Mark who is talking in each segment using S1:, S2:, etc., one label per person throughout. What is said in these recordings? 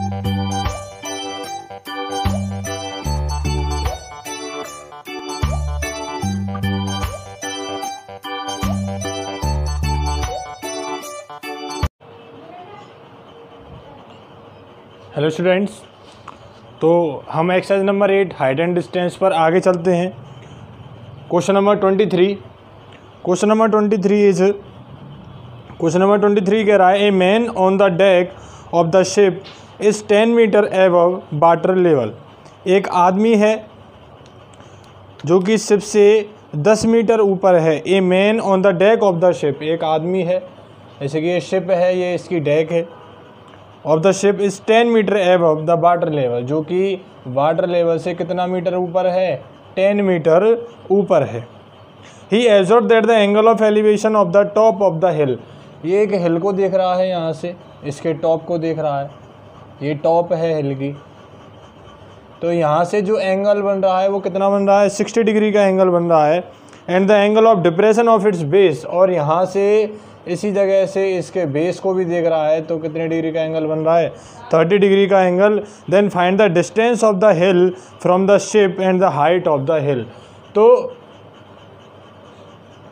S1: Hello students, तो हम exercise number 8 height and distance पर आगे चलते हैं। क्वेश्चन नंबर 23 कह रहा है a man on the deck of the ship is 10 meter above water level. एक आदमी है जो कि शिप से 10 मीटर ऊपर है। A man on the deck of the ship, एक आदमी है, जैसे कि ये शिप है, ये इसकी डेक है। Of the ship is 10 meter above the water level, जो कि वाटर लेवल से कितना मीटर ऊपर है? 10 मीटर ऊपर है। ही absorb that the angle of elevation of the top of the hill, ये एक हिल को देख रहा है, यहाँ से इसके टॉप को देख रहा है, ये टॉप है हिल की। तो यहाँ से जो एंगल बन रहा है वो कितना बन रहा है? 60 डिग्री का एंगल बन रहा है। And the angle of depression of its base, और यहाँ से इसी जगह से इसके बेस को भी देख रहा है, तो कितने डिग्री का एंगल बन रहा है? 30 डिग्री का angle. Then find the distance of the hill from the ship and the height of the hill. तो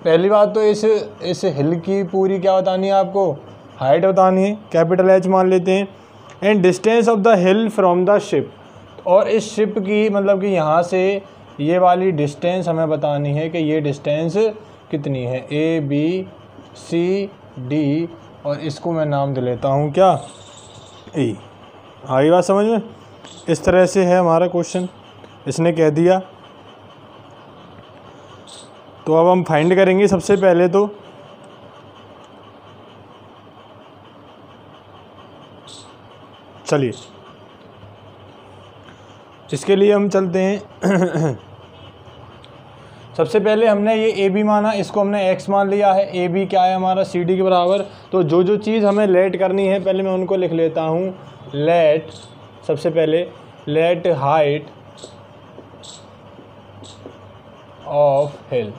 S1: पहली बात तो इस हिल की पूरी क्या बतानी है आपको? हाइट बतानी है, कैपिटल H मान लेते हैं। And distance of the hill from the ship, और इस शिप की मतलब कि यहाँ से ये वाली डिस्टेंस हमें बतानी है कि ये डिस्टेंस कितनी है? ABCD, और इसको मैं नाम दे लेता हूँ क्या? E। आई बात समझ में? इस तरह से है हमारा क्वेश्चन, इसने कह दिया। तो अब हम फाइंड करेंगे सबसे पहले तो चलिए इसके लिए हम चलते हैं। सबसे पहले हमने ये AB माना, इसको हमने X मान लिया है। AB क्या है हमारा? CD के बराबर। तो जो जो चीज़ हमें लेट करनी है पहले मैं उनको लिख लेता हूँ। लेट, सबसे पहले लेट हाइट ऑफ हिल,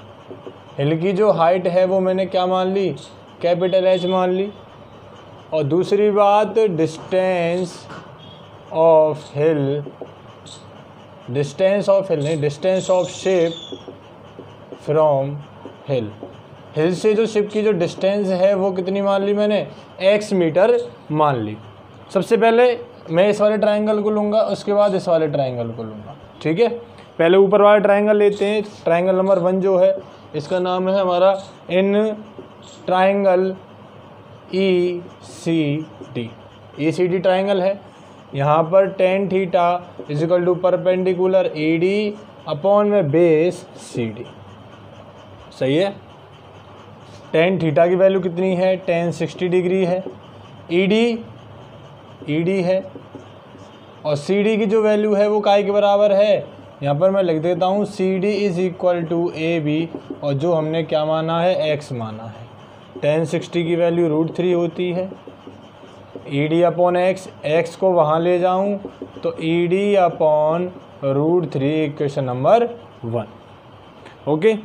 S1: हिल की जो हाइट है वो मैंने क्या मान ली? कैपिटल H मान ली। और दूसरी बात distance of hill, distance of hill नहीं, distance of ship from hill, hill से जो शिप की जो डिस्टेंस है वो कितनी मान ली मैंने? X मीटर मान ली। सबसे पहले मैं इस वाले ट्रायंगल को लूँगा, उसके बाद इस वाले ट्रायंगल को लूँगा, ठीक है। पहले ऊपर वाला ट्रायंगल लेते हैं। ट्रायंगल नंबर 1 जो है इसका नाम है हमारा in triangle ECD। ECD triangle है। यहाँ पर tan theta is equal to perpendicular AD upon में बेस CD, सही है। tan थीटा की वैल्यू कितनी है? tan 60 डिग्री है। ED है, और CD की जो वैल्यू है वो काय के बराबर है? यहाँ पर मैं लिख देता हूँ CD is equal to AB, और जो हमने क्या माना है? X माना है। tan 60 की वैल्यू √3 होती है। ED अपॉन X को वहाँ ले जाऊँ तो ED upon √3 equation number 1। Okay,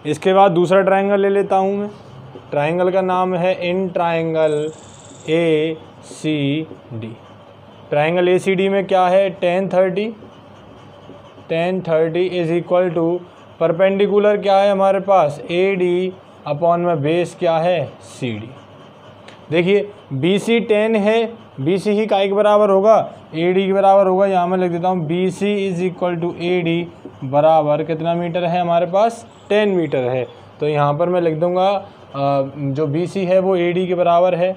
S1: इसके बाद दूसरा ट्रायंगल ले लेता हूँ मैं। ट्रायंगल का नाम है in triangle ACD। Triangle ACD में क्या है? tan 30 is equal to perpendicular क्या है हमारे पास? AD अपॉन में बेस क्या है? CD। देखिए BC 10 है, BC ही काय के बराबर होगा? AD के बराबर होगा। यहाँ मैं लिख देता हूँ BC is equal to AD बराबर कितना मीटर है हमारे पास? 10 मीटर है। तो यहाँ पर मैं लिख दूँगा जो BC है वो AD के बराबर है।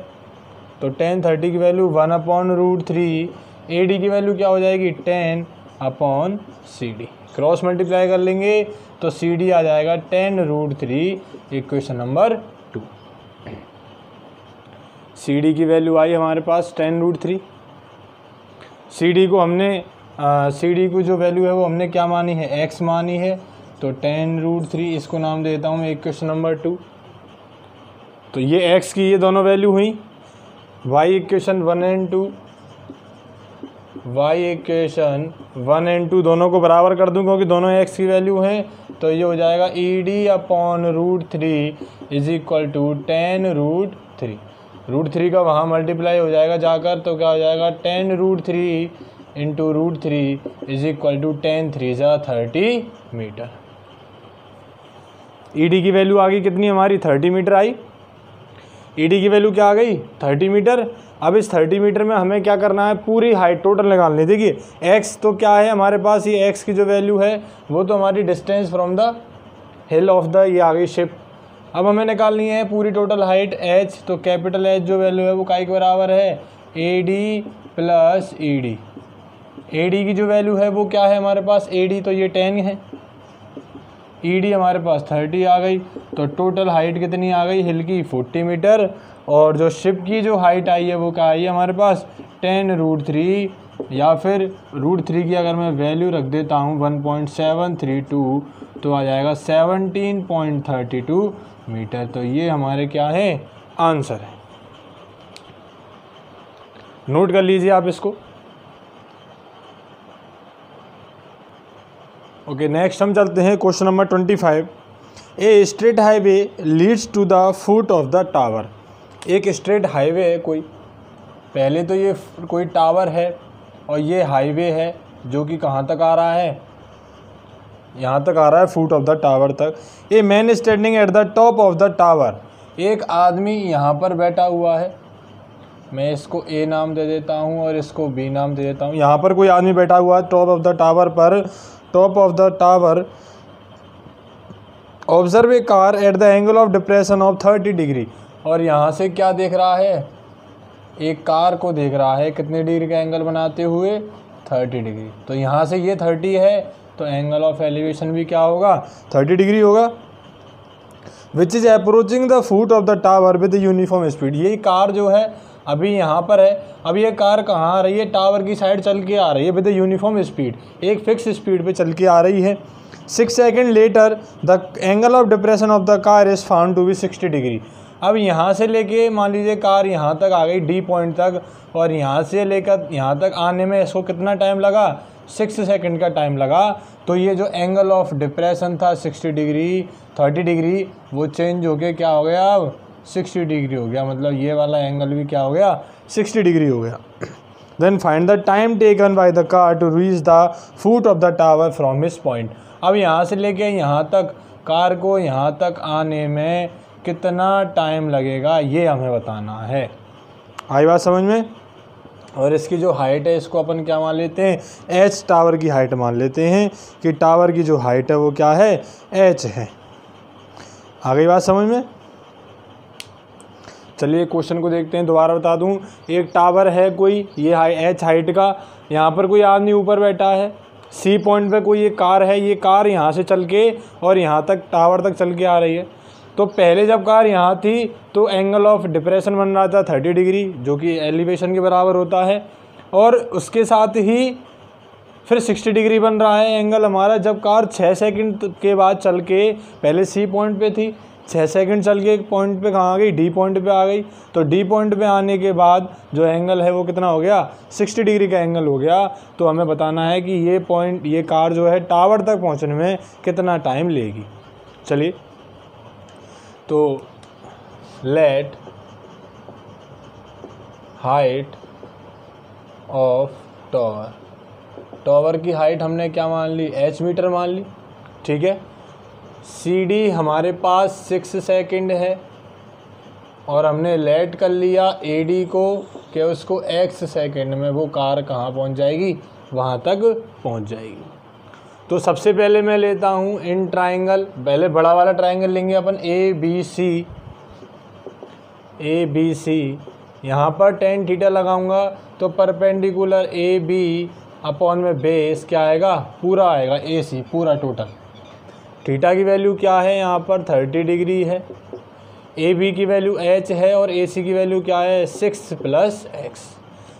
S1: तो tan 30 की वैल्यू 1 अपॉन √3, AD की वैल्यू क्या हो जाएगी? 10 अपॉन CD। क्रॉस मल्टीप्लाई कर लेंगे तो CD आ जाएगा 10 √3 इक्वेशन नंबर 2। CD की वैल्यू आई हमारे पास 10 √3। CD को जो वैल्यू है वो हमने क्या मानी है? X मानी है। तो 10 √3 इसको नाम देता हूँ मैं इक्वेशन नंबर 2। तो ये X की ये दोनों वैल्यू हुई। Y equation 1 and 2, Y equation 1 and 2 दोनों को बराबर कर दूँ क्योंकि दोनों X की वैल्यू हैं। तो ये हो जाएगा ED upon √3 is equal to 10 √3। √3 का वहाँ मल्टीप्लाई हो जाएगा जाकर, तो क्या हो जाएगा 10√3 into √3 is equal to 10 3 × 30 meter. E D की वैल्यू आ गई कितनी हमारी, 30 मीटर आई। ईडी की वैल्यू क्या आ गई, 30 मीटर। अब इस 30 मीटर में हमें क्या करना है, पूरी हाइट टोटल निकालनी है। देखिए एक्स तो क्या है हमारे पास, ये एक्स की जो वैल्यू है वो तो हमारी distance from the hill of the, ये आ गई शिप। अब हमें निकालनी है पूरी टोटल हाइट एच, तो कैपिटल एच जो वैल्यू है वो काय के बराबर है, A D plus E D. A D की जो वैल्यू है वो क्या है हमारे पास, ए डी तो ये 10 है, ई डी हमारे पास 30 आ गई, तो टोटल हाइट कितनी आ गई हिल की, 40 मीटर। और जो शिप की जो हाइट आई है वो क्या आई है हमारे पास, 10√3, या फिर √3 की अगर मैं वैल्यू रख देता हूँ 1.732, तो आ जाएगा 17.32 मीटर। तो ये हमारे क्या है, आंसर है। नोट कर लीजिए आप इसको। ओके, नेक्स्ट हम चलते हैं question number 25। A straight highway leads to the foot of the tower. एक स्ट्रेट हाईवे है कोई, पहले तो ये कोई टावर है और ये हाईवे है जो कि कहाँ तक आ रहा है, यहाँ तक आ रहा है फुट ऑफ द टावर तक। A man standing at the top of the tower. एक आदमी यहाँ पर बैठा हुआ है, मैं इसको ए नाम दे देता हूँ और इसको बी नाम दे देता हूँ। यहाँ पर कोई आदमी बैठा हुआ है टॉप ऑफ द टावर पर, top of the tower. Observe a car at the angle of depression of 30 degree. और यहाँ से क्या देख रहा है, एक कार को देख रहा है कितने डिग्री का एंगल बनाते हुए, 30 डिग्री। तो यहाँ से ये 30 है, तो एंगल ऑफ एलिवेशन भी क्या होगा, 30 डिग्री होगा। Which is approaching the foot of the tower with uniform speed. यही कार जो है अभी यहाँ पर है, अब ये कार कहाँ आ रही है, टावर की साइड चल के आ रही है विद यूनिफॉर्म स्पीड, एक फिक्स स्पीड पे चल के आ रही है। 6 second later the angle of depression of the car is found to be 60 degree. अब यहाँ से लेके मान लीजिए कार यहाँ तक आ गई डी पॉइंट तक, और यहाँ से लेकर यहाँ तक आने में इसको कितना टाइम लगा, 6 सेकेंड का टाइम लगा। तो ये जो एंगल ऑफ डिप्रेशन था 60 डिग्री 30 डिग्री, वो चेंज होके क्या हो गया, अब 60 डिग्री हो गया। मतलब ये वाला एंगल भी क्या हो गया, 60 डिग्री हो गया। Then find the time taken by the car to reach the foot of the tower from his point. अब यहाँ से लेके यहाँ तक कार को यहाँ तक आने में कितना टाइम लगेगा, ये हमें बताना है। आई बात समझ में। और इसकी जो हाइट है इसको अपन क्या मान लेते हैं, एच टावर की हाइट मान लेते हैं कि टावर की जो हाइट है वो क्या है, एच है। आ गई बात समझ में। चलिए क्वेश्चन को देखते हैं, दोबारा बता दूं। एक टावर है कोई, ये एच हाइट का, यहाँ पर कोई आदमी ऊपर बैठा है, सी पॉइंट पे कोई एक कार है, ये कार यहाँ से चल के और यहाँ तक टावर तक चल के आ रही है। तो पहले जब कार यहाँ थी तो एंगल ऑफ डिप्रेशन बन रहा था 30 डिग्री, जो कि एलिवेशन के बराबर होता है, और उसके साथ ही फिर 60 डिग्री बन रहा है एंगल हमारा जब कार 6 सेकंड के बाद चल के, पहले सी पॉइंट पे थी, 6 सेकंड चल के एक पॉइंट पे कहाँ आ गई, डी पॉइंट पे आ गई। तो डी पॉइंट पे आने के बाद जो एंगल है वो कितना हो गया, 60 डिग्री का एंगल हो गया। तो हमें बताना है कि ये पॉइंट, ये कार जो है टावर तक पहुँचने में कितना टाइम लेगी। चलिए, तो late height of tower, tower की हाइट हमने क्या मान ली, एच मीटर मान ली, ठीक है। सी डी हमारे पास 6 सेकंड है, और हमने लेट कर लिया ए डी को कि उसको एक्स सेकंड में वो कार कहाँ पहुँच जाएगी, वहाँ तक पहुँच जाएगी। तो सबसे पहले मैं लेता हूँ इन ट्राइंगल, पहले बड़ा वाला ट्राइंगल लेंगे अपन, ए बी सी। यहाँ पर टेन थीटा लगाऊंगा तो परपेंडिकुलर ए बी अपॉन में बेस क्या आएगा, पूरा आएगा ए सी, पूरा टोटल। थीटा की वैल्यू क्या है यहाँ पर, 30 डिग्री है। ए बी की वैल्यू एच है और ए सी की वैल्यू क्या है, 6 + x,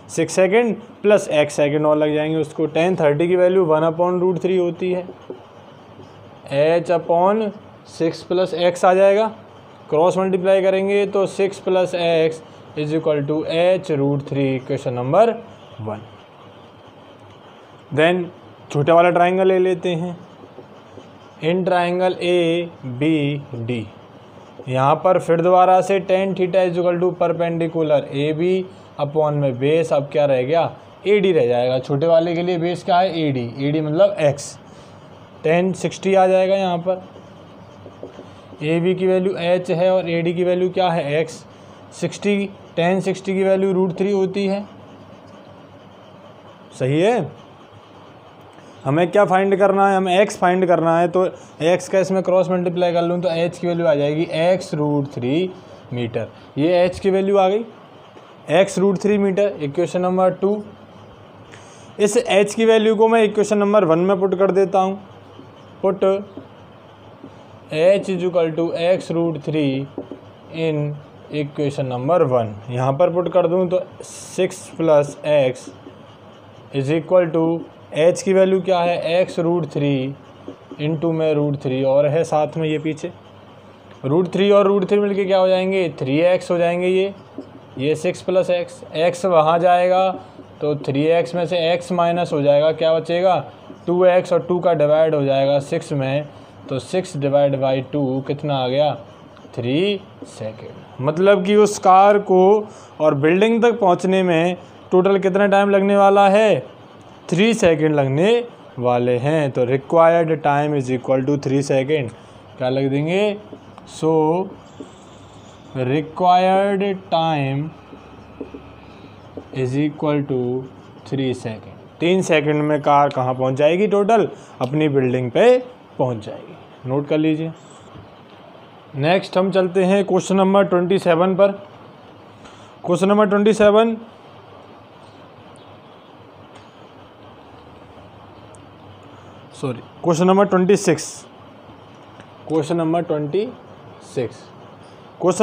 S1: 6 second plus x second और लग जाएंगे उसको। 10 30 की वैल्यू 1/√3 होती है, h अपॉन 6 + x आ जाएगा। क्रॉस मल्टीप्लाई करेंगे तो 6 + x is equal to h√3, question number 1। Then छोटे वाला ट्राइंगल ले लेते हैं, in triangle A B D. यहाँ पर फिर दोबारा से tan theta is equal to perpendicular A B upon में बेस, अब क्या रह गया, ए डी रह जाएगा। छोटे वाले के लिए बेस क्या है, ए डी मतलब एक्स, टेन 60 आ जाएगा। यहाँ पर ए बी की वैल्यू एच है और ए डी की वैल्यू क्या है, एक्स। 60 टेन 60 की वैल्यू √3 होती है, सही है। हमें क्या फाइंड करना है, हमें x फाइंड करना है, तो x का इसमें क्रॉस मल्टीप्लाई कर लूँ तो h की वैल्यू आ जाएगी x √3 मीटर। ये h की वैल्यू आ गई x √3 मीटर, इक्वेशन नंबर 2। इस h की वैल्यू को मैं इक्वेशन नंबर 1 में पुट कर देता हूँ। Put h is equal to x √3 in equation number 1, यहाँ पर पुट कर दूँ तो 6 + x is equal to h की वैल्यू क्या है, x √3 इंटू में √3 और है साथ में ये पीछे √3 और √3 मिलके क्या हो जाएंगे, 3x हो जाएंगे। ये 6 + x, x वहाँ जाएगा तो 3x में से x माइनस हो जाएगा, क्या बचेगा 2x और 2 का डिवाइड हो जाएगा 6 में, तो 6/2 कितना आ गया, 3 सेकेंड। मतलब कि उस कार को और बिल्डिंग तक पहुंचने में टोटल कितना टाइम लगने वाला है, 3 सेकेंड लगने वाले हैं। तो required time is equal to 3 second, क्या लग देंगे, so required time is equal to 3 second. 3 second में कार कहाँ पहुँच जाएगी, टोटल अपनी बिल्डिंग पे पहुँच जाएगी। नोट कर लीजिए। नेक्स्ट हम चलते हैं क्वेश्चन नंबर 27 पर। Question number 27, sorry question number 26। Question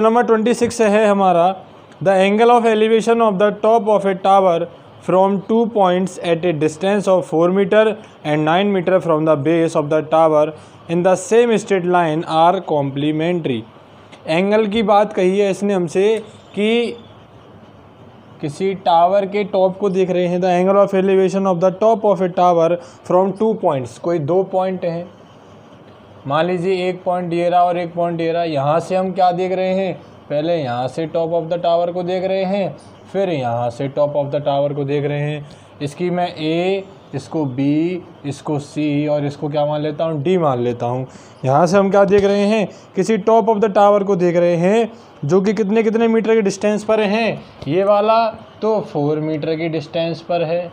S1: number 26 है हमारा, the angle of elevation of the top of a tower from 2 points at a distance of 4 meter and 9 meter from the base of the tower in the same straight line are complementary. Angle की बात कही है इसने हमसे कि किसी tower के top को देख रहे हैं, the angle of elevation of the top of a tower from 2 points, कोई 2 पॉइंट हैं, मान लीजिए एक पॉइंट ये रहा और एक पॉइंट ये रहा। यहाँ से हम क्या देख रहे हैं, पहले यहाँ से टॉप ऑफ द टावर को देख रहे हैं, फिर यहाँ से टॉप ऑफ द टावर को देख रहे हैं। इसकी मैं A, इसको B, इसको C और इसको क्या मान लेता हूँ, D मान लेता हूँ। यहाँ से हम क्या देख रहे हैं, किसी टॉप ऑफ द टावर को देख रहे हैं जो कि कितने मीटर के डिस्टेंस पर हैं, ये वाला तो 4 मीटर की डिस्टेंस पर है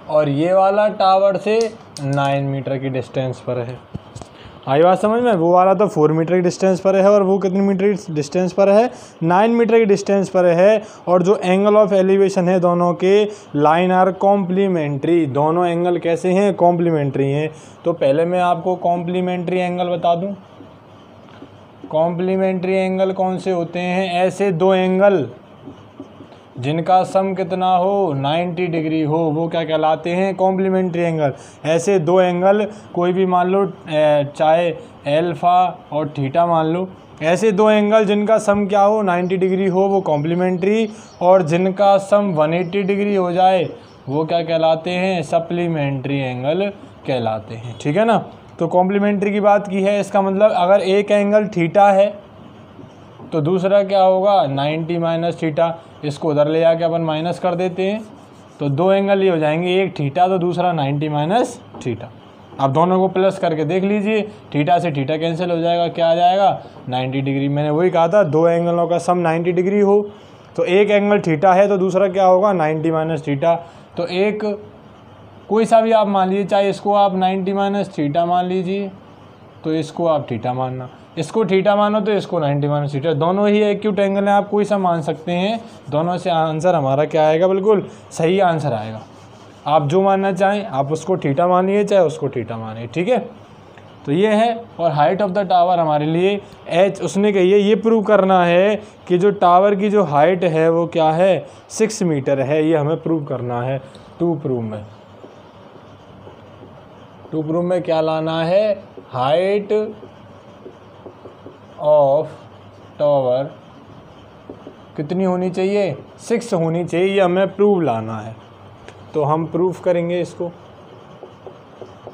S1: और ये वाला टावर से 9 मीटर की डिस्टेंस पर है। आई बात समझ में, वो वाला तो 4 मीटर की डिस्टेंस पर है और वो कितनी मीटर की डिस्टेंस पर है, 9 मीटर की डिस्टेंस पर है। और जो एंगल ऑफ एलिवेशन है दोनों के, लाइन आर कॉम्प्लीमेंट्री, दोनों एंगल कैसे हैं, कॉम्प्लीमेंट्री हैं। तो पहले मैं आपको कॉम्प्लीमेंट्री एंगल बता दूं। कॉम्प्लीमेंट्री एंगल कौन से होते हैं, ऐसे 2 एंगल जिनका सम कितना हो, 90 डिग्री हो, वो क्या कहलाते हैं, कॉम्प्लीमेंट्री एंगल। ऐसे 2 एंगल कोई भी मान लो, चाहे अल्फा और थीटा मान लो, ऐसे 2 एंगल जिनका सम क्या हो, 90 डिग्री हो, वो कॉम्प्लीमेंट्री, और जिनका सम 180 डिग्री हो जाए वो क्या कहलाते हैं, सप्लीमेंट्री एंगल कहलाते हैं। ठीक है ना। तो कॉम्प्लीमेंट्री की बात की है, इसका मतलब अगर एक एंगल थीटा है तो दूसरा क्या होगा, 90 माइनस थीटा। इसको उधर ले जाके अपन माइनस कर देते हैं तो 2 एंगल ये हो जाएंगे, एक थीटा तो दूसरा 90 माइनस थीटा। अब दोनों को प्लस करके देख लीजिए, थीटा से थीटा कैंसिल हो जाएगा, क्या आ जाएगा, 90 डिग्री। मैंने वही कहा था 2 एंगलों का सम 90 डिग्री हो, तो एक एंगल थीटा है तो दूसरा क्या होगा, 90 माइनस थीटा। तो एक कोई सा भी आप मान लीजिए, चाहे इसको आप 90 माइनस थीटा मान लीजिए तो इसको आप थीटा मानना, इसको थीटा मानो तो इसको 90 माइनस थीटा, दोनों ही एक्यूट एंगल हैं, आप कोई सा मान सकते हैं। दोनों से आंसर हमारा क्या आएगा, बिल्कुल सही आंसर आएगा। आप जो मानना चाहें आप उसको थीटा मानिए, चाहे उसको थीटा मानिए। ठीक है। तो ये है, और हाइट ऑफ द टावर हमारे लिए एच, उसने कही है ये प्रूव करना है कि जो टावर की जो हाइट है वो क्या है, 6 मीटर है। ये हमें प्रूव करना है। टू प्रूव में क्या लाना है, हाइट ऑफ टावर कितनी होनी चाहिए, 6 होनी चाहिए। ये हमें प्रूव लाना है, तो हम प्रूफ करेंगे इसको।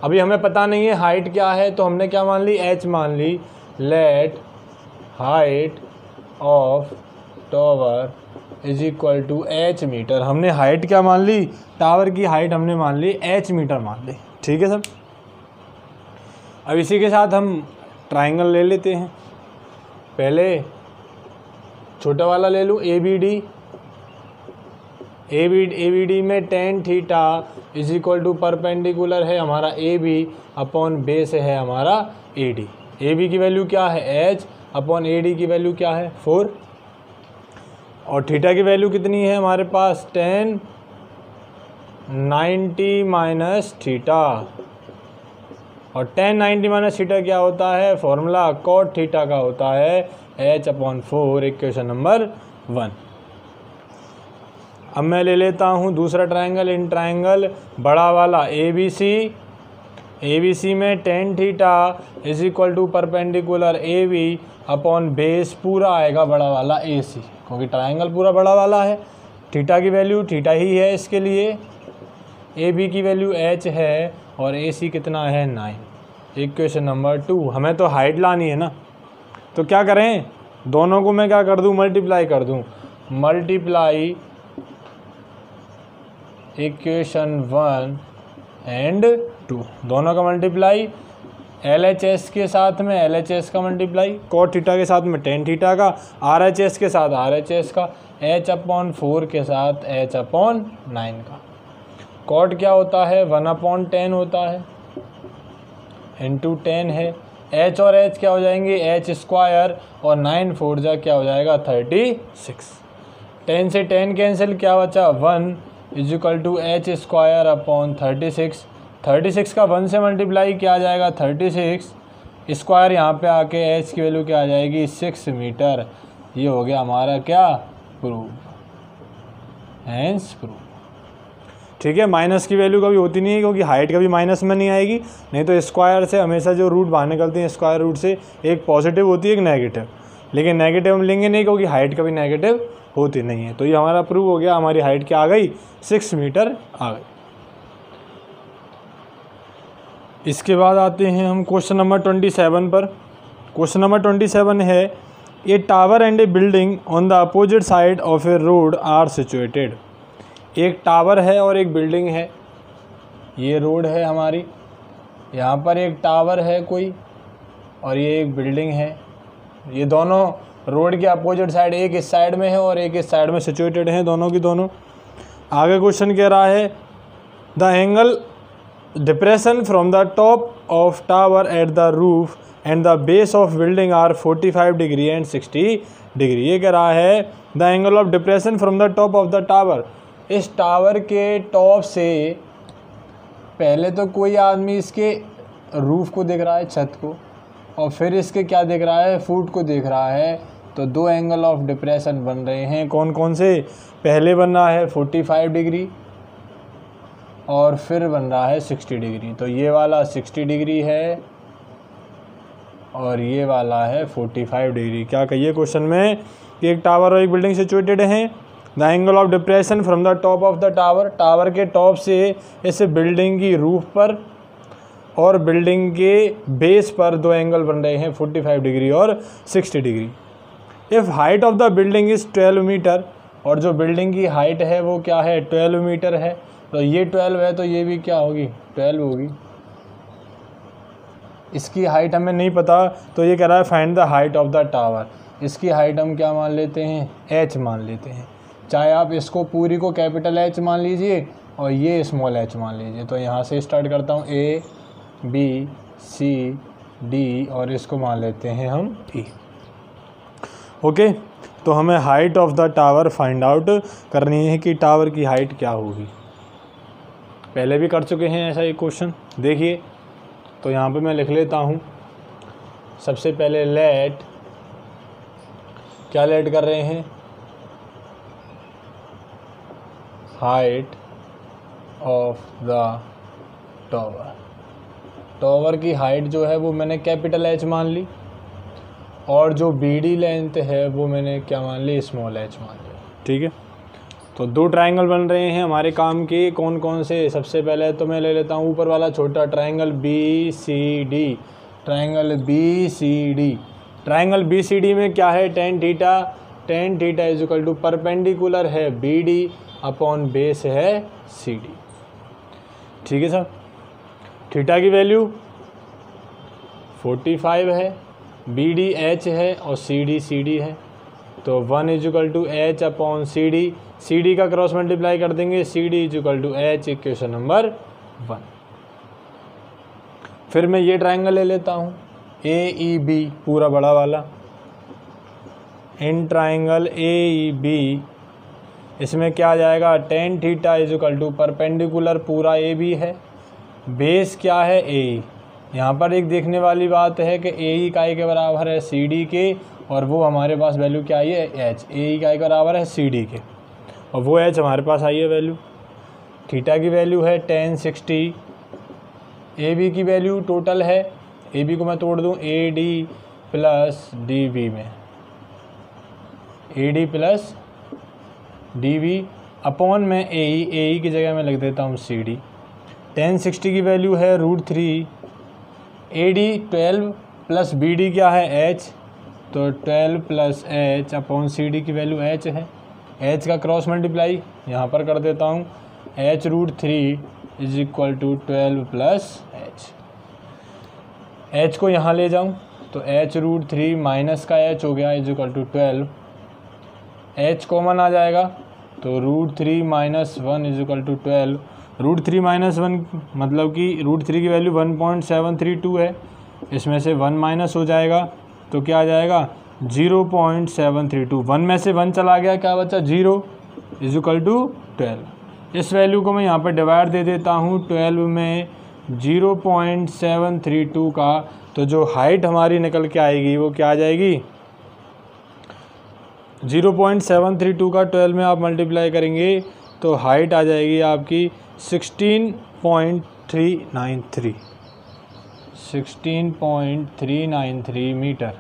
S1: अभी हमें पता नहीं है हाइट क्या है, तो हमने क्या मान ली, h मान ली। Let height of tower is equal to h metre. हमने हाइट क्या मान ली, टावर की हाइट हमने मान ली h मीटर मान ली। ठीक है सब। अब इसी के साथ हम ट्राइंगल ले लेते हैं। पहले छोटा वाला ले लूँ ABD में tan theta is equal to perpendicular है हमारा AB अपॉन बेस है हमारा AD। AB की वैल्यू क्या है h अपॉन AD की वैल्यू क्या है 4, और थीटा की वैल्यू कितनी है हमारे पास tan 90 माइनस थीटा, और tan 90 माइनस थीटा क्या होता है, फॉर्मूला cot थीटा का होता है h अपॉन 4, इक्वेशन नंबर 1। अब मैं ले लेता हूँ दूसरा ट्रायंगल। इन ट्रायंगल बड़ा वाला ABC में tan theta is equal to perpendicular AB upon base पूरा आएगा बड़ा वाला AC, क्योंकि ट्रायंगल पूरा बड़ा वाला है। थीटा की वैल्यू थीटा ही है इसके लिए, AB की वैल्यू h है और AC कितना है 9, इक्वेशन नंबर 2। हमें तो हाइट लानी है ना, तो क्या करें, दोनों को मैं क्या कर दूं, मल्टीप्लाई कर दूं। मल्टीप्लाई इक्वेशन 1 एंड 2, दोनों का मल्टीप्लाई, LHS के साथ में LHS का मल्टीप्लाई, cot थीटा के साथ में tan थीटा का, RHS के साथ RHS का, h अपॉन 4 के साथ h अपॉन 9 का। cot क्या होता है 1 अपॉन 10 होता है, इंटू 10 है। h और h क्या हो जाएंगे h स्क्वायर, और 9 4 जा क्या हो जाएगा 36। 10 से 10 कैंसिल, क्या बचा 1 is equal to h square upon 36। 36 का 1 से मल्टीप्लाई क्या आ जाएगा 36 स्क्वायर, यहाँ पे आके h की वैल्यू क्या आ जाएगी 6 मीटर। ये हो गया हमारा क्या प्रूफ, हैंस प्रूफ। ठीक है, माइनस की वैल्यू कभी होती नहीं है, क्योंकि हाइट कभी माइनस में नहीं आएगी, नहीं तो स्क्वायर से हमेशा जो रूट बाहर निकलती हैं स्क्वायर रूट से, एक पॉजिटिव होती है एक नेगेटिव, लेकिन नेगेटिव हम लेंगे नहीं क्योंकि हाइट कभी नेगेटिव होती नहीं है। तो ये हमारा प्रूफ हो गया, हमारी हाइट क्या आ गई 6 मीटर आ गई। इसके बाद आते हैं हम क्वेश्चन नंबर 27 पर। क्वेश्चन नंबर 27 है, a tower and a building on the opposite side of a road are situated. एक टावर है और एक बिल्डिंग है, ये रोड है हमारी, यहाँ पर एक टावर है कोई और ये एक बिल्डिंग है। ये दोनों रोड के अपोजिट साइड, एक इस साइड में है और एक इस साइड में सिचुएटेड हैं, दोनों की दोनों। आगे क्वेश्चन कह रहा है, the angle depression from the top of tower at the roof and the base of building are 45 degree and 60 degree. ये कह रहा है the angle of depression from the top of the tower. इस tower के top से पहले तो कोई आदमी इसके रूफ को देख रहा है, छत को, और फिर इसके क्या देख रहा है, फुट को देख रहा है। तो दो एंगल ऑफ डिप्रेशन बन रहे हैं, कौन कौन से, पहले बन रहा है 45 डिग्री और फिर बन रहा है 60 डिग्री। तो ये वाला 60 डिग्री है और ये वाला है 45 डिग्री। क्या कहिए क्वेश्चन में कि एक टावर और एक बिल्डिंग सिचुएटेड हैं। The angle of depression from the top of the tower, tower के टॉप से इस बिल्डिंग की रूफ पर और बिल्डिंग के बेस पर दो एंगल बन रहे हैं 45 डिग्री और 60 degree. If height of the building is 12 meter, और जो बिल्डिंग की हाइट है वो क्या है 12 मीटर है, तो ये 12 है तो ये भी क्या होगी 12 होगी। इसकी हाइट हमें नहीं पता, तो ये कह रहा है find the height of the tower. इसकी हाइट हम क्या मान लेते हैं h मान लेते हैं, चाहे आप इसको पूरी को कैपिटल H मान लीजिए और ये स्मॉल h मान लीजिए। तो यहाँ से स्टार्ट करता हूँ A B C D और इसको मान लेते हैं हम E। ओके, तो हमें height of the tower find out करनी है कि टावर की हाइट क्या होगी। पहले भी कर चुके हैं ऐसा एक क्वेश्चन, देखिए। तो यहाँ पे मैं लिख लेता हूँ, सबसे पहले लेट, क्या लेट कर रहे हैं, height of the tower. Tower की हाइट जो है वो मैंने कैपिटल H मान ली, और जो BD लेंथ है वो मैंने क्या मान ली स्मॉल h मान ली। ठीक है, तो दो ट्रायंगल बन रहे हैं हमारे काम के, कौन कौन से। सबसे पहले तो मैं ले लेता हूँ ऊपर वाला छोटा triangle BCD, triangle BCD। Triangle BCD में क्या है, tan theta is equal to perpendicular है BD अपॉन बेस है CD। ठीक है सर। थीटा की वैल्यू 45 है, BD H है और CD है, तो 1 is equal to H upon CD का क्रॉस मल्टीप्लाई कर देंगे, CD is equal to H, equation number 1। फिर मैं ये ट्राइंगल ले लेता हूँ AEB पूरा बड़ा वाला, इन ट्राइंगल AEB इसमें क्या आ जाएगा, tan theta is equal to perpendicular पूरा AB है, बेस क्या है AE। यहाँ पर एक देखने वाली बात है कि AE काय के बराबर है CD के, और वो हमारे पास वैल्यू क्या आई है H, AE काय के बराबर है CD के, और वो H हमारे पास आई है वैल्यू। थीटा की वैल्यू है 1060, AB की वैल्यू टोटल है, AB को मैं तोड़ दूँ AD प्लस DB में, AD प्लस DB अपॉन में AE की जगह मैं लिख देता हूँ CD। 1060 की वैल्यू है √3, AD 12 प्लस BD क्या है H, तो 12 प्लस H अपॉन CD की वैल्यू H है, H का क्रॉस मल्टीप्लाई यहाँ पर कर देता हूँ, H √3 is equal to 12 plus H को यहाँ ले जाऊँ तो H √3 माइनस का H हो गया is equal to 12, H common आ जाएगा तो √3 minus 1 is equal to 12, √3 minus 1 मतलब कि √3 की वैल्यू 1.732 है, इसमें से 1 माइनस हो जाएगा तो क्या आ जाएगा 0.732, 1 में से 1 चला गया, क्या बचा 0 इज इक्वल टू 12। इस वैल्यू को मैं यहाँ पर डिवाइड दे देता हूँ 12 में 0.732 का, तो जो हाइट हमारी निकल के आएगी वो क्या आ जाएगी 0.732 का 12 में आप मल्टीप्लाई करेंगे तो हाइट आ जाएगी आपकी 16.393 मीटर।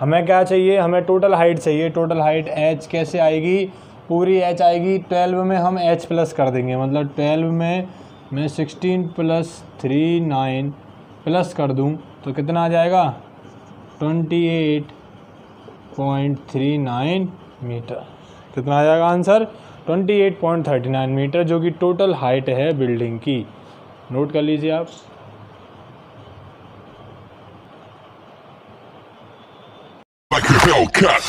S1: हमें क्या चाहिए, हमें टोटल हाइट चाहिए, टोटल हाइट H कैसे आएगी, पूरी H आएगी 12 में हम H प्लस कर देंगे, मतलब 12 में मैं 16 प्लस 39 प्लस कर दूं तो कितना आ जाएगा 28.39 मीटर। कितना आ जाएगा आंसर 28.39 मीटर, जो कि टोटल हाइट है बिल्डिंग की। नोट कर लीजिए आप। Like a Hellcat.